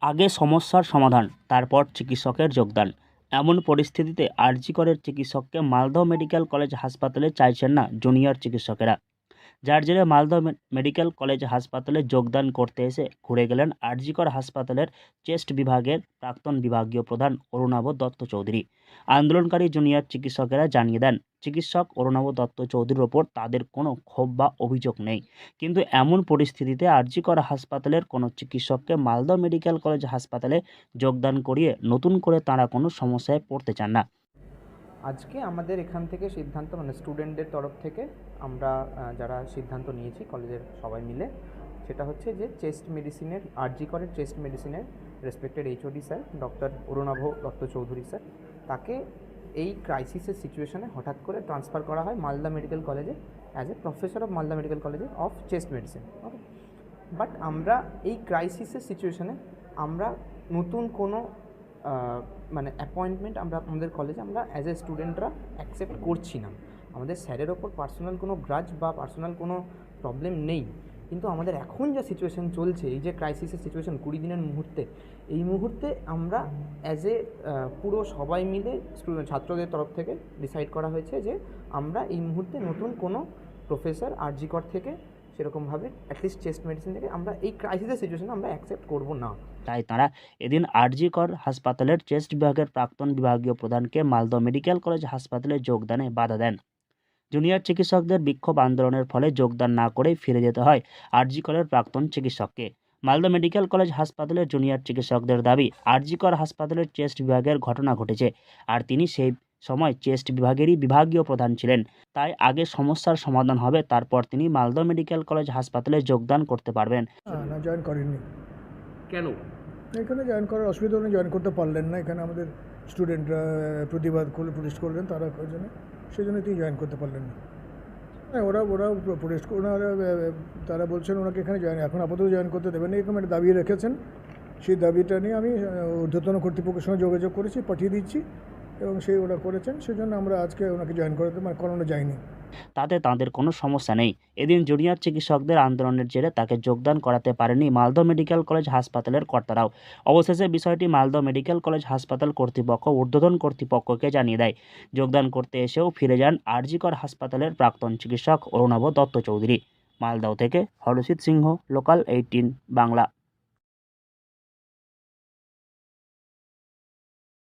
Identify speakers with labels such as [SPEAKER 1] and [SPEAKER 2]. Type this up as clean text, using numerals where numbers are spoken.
[SPEAKER 1] আগে সমস্যার সমাধান, তারপর চিকিৎসকের যোগদান। এমন পরিস্থিতিতে আরজি করের চিকিৎসককে মালদহ মেডিকেল কলেজ হাসপাতালে চাইছেন না জুনিয়র চিকিৎসকেরা। যার জেরে মালদহ মেডিকেল কলেজ হাসপাতালে যোগদান করতে এসে ঘুরে গেলেন আরজিকর হাসপাতালের চেস্ট বিভাগের প্রাক্তন বিভাগীয় প্রধান অরুণাভ দত্ত চৌধুরী। আন্দোলনকারী জুনিয়র চিকিৎসকেরা জানিয়ে দেন, চিকিৎসক অরুণাভ দত্ত চৌধুরীর ওপর তাদের কোনো ক্ষোভ বা অভিযোগ নেই, কিন্তু এমন পরিস্থিতিতে আরজিকর হাসপাতালের কোনো চিকিৎসককে মালদহ মেডিকেল কলেজ হাসপাতালে যোগদান করিয়ে নতুন করে তাঁরা কোনো সমস্যায় পড়তে চান না।
[SPEAKER 2] আজকে আমাদের এখান থেকে সিদ্ধান্ত স্টুডেন্টদের তরফ থেকে আমরা যারা সিদ্ধান্ত নিয়েছি কলেজের সবাই মিলে, সেটা হচ্ছে যে চেস্ট মেডিসিনের আরজি করের চেস্ট মেডিসিনের respected HOD sir doctor Arunava Dutta Chowdhury sir, তাকে এই ক্রাইসিসের সিচুয়েশনে হঠাৎ করে ট্রান্সফার করা হয় মালদা মেডিকেল কলেজে as a professor of Malda medical কলেজে of chest medicine. Okay, but আমরা এই ক্রাইসিসের সিচুয়েশনে আমরা নতুন কোনো অ্যাপয়েন্টমেন্ট আমরা আমাদের কলেজে আমরা অ্যাজ এ স্টুডেন্টরা অ্যাকসেপ্ট করছি না। আমাদের স্যারের ওপর পার্সোনাল কোনো গ্রাজ বা পার্সোনাল কোনো প্রবলেম নেই, কিন্তু আমাদের এখন যা সিচুয়েশান চলছে, এই যে ক্রাইসিসের সিচুয়েশান 20 দিনের মুহূর্তে, এই মুহূর্তে আমরা অ্যাজ এ পুরো সবাই মিলে ছাত্রদের তরফ থেকে ডিসাইড করা হয়েছে যে আমরা এই মুহূর্তে নতুন কোনো প্রফেসর আরজি কর থেকে সেরকমভাবে অ্যাটলিস্ট চেস্ট মেডিসিন থেকে আমরা এই ক্রাইসিসের সিচুয়েশানে আমরা অ্যাকসেপ্ট করব না।
[SPEAKER 1] তাই তাঁরা এদিন আরজি কর হাসপাতালের চেস্ট বিভাগের প্রাক্তন বিভাগীয় প্রধানকে মালদহ মেডিকেল কলেজ হাসপাতালে যোগদানে বাধা দেন। জুনিয়র চিকিৎসকদের বিক্ষোভ আন্দোলনের ফলে যোগদান না করেই ফিরে যেতে হয় আরজি করের প্রাক্তন চিকিৎসককে। মালদহ মেডিকেল কলেজ হাসপাতালের জুনিয়র চিকিৎসকদের দাবি, আরজি কর হাসপাতালের চেস্ট বিভাগের ঘটনা ঘটেছে, আর তিনি সেই সময় চেস্ট বিভাগেরই বিভাগীয় প্রধান ছিলেন। তাই আগে সমস্যার সমাধান হবে, তারপর তিনি মালদহ মেডিকেল কলেজ হাসপাতালে যোগদান করতে পারবেন।
[SPEAKER 3] না, জয়েন করেননি।
[SPEAKER 2] কেন?
[SPEAKER 3] এখানে জয়েন করার অসুবিধা উনি জয়েন করতে পারলেন না। এখানে আমাদের স্টুডেন্টরা প্রতিবাদ করলে, প্রোটেস্ট করলেন, তারা জন্য সেই জন্য তিনি জয়েন করতে পারলেন না। হ্যাঁ, ওরা প্রোটেস্ট ওনারা তারা বলছেন ওনাকে এখানে জয়েন এখন আপাতত জয়েন করতে দেবেন না, এরকম একটা দাবি রেখেছেন। সেই দাবিটা নিয়ে আমি ঊর্ধ্বতন কর্তৃপক্ষের সঙ্গে যোগাযোগ করেছি, পাঠিয়ে দিচ্ছি, এবং সেই ওরা করেছেন। সেজন্য আমরা আজকে ওনাকে জয়েন করাতে করানো যায়নি।
[SPEAKER 1] তাতে তাঁদের কোনো সমস্যা নেই। এদিন জুনিয়র চিকিৎসকদের আন্দোলনের জেরে তাকে যোগদান করাতে পারেনি মালদহ মেডিকেল কলেজ হাসপাতালের কর্তারাও। অবশেষে বিষয়টি মালদহ মেডিকেল কলেজ হাসপাতাল কর্তৃপক্ষ ঊর্ধ্বতন কর্তৃপক্ষকে জানিয়ে দেয়। যোগদান করতে এসেও ফিরে যান আরজি কর হাসপাতালের প্রাক্তন চিকিৎসক অরুণাভ দত্ত চৌধুরী। মালদহ থেকে হরষিত সিংহ, লোকাল 18 বাংলা।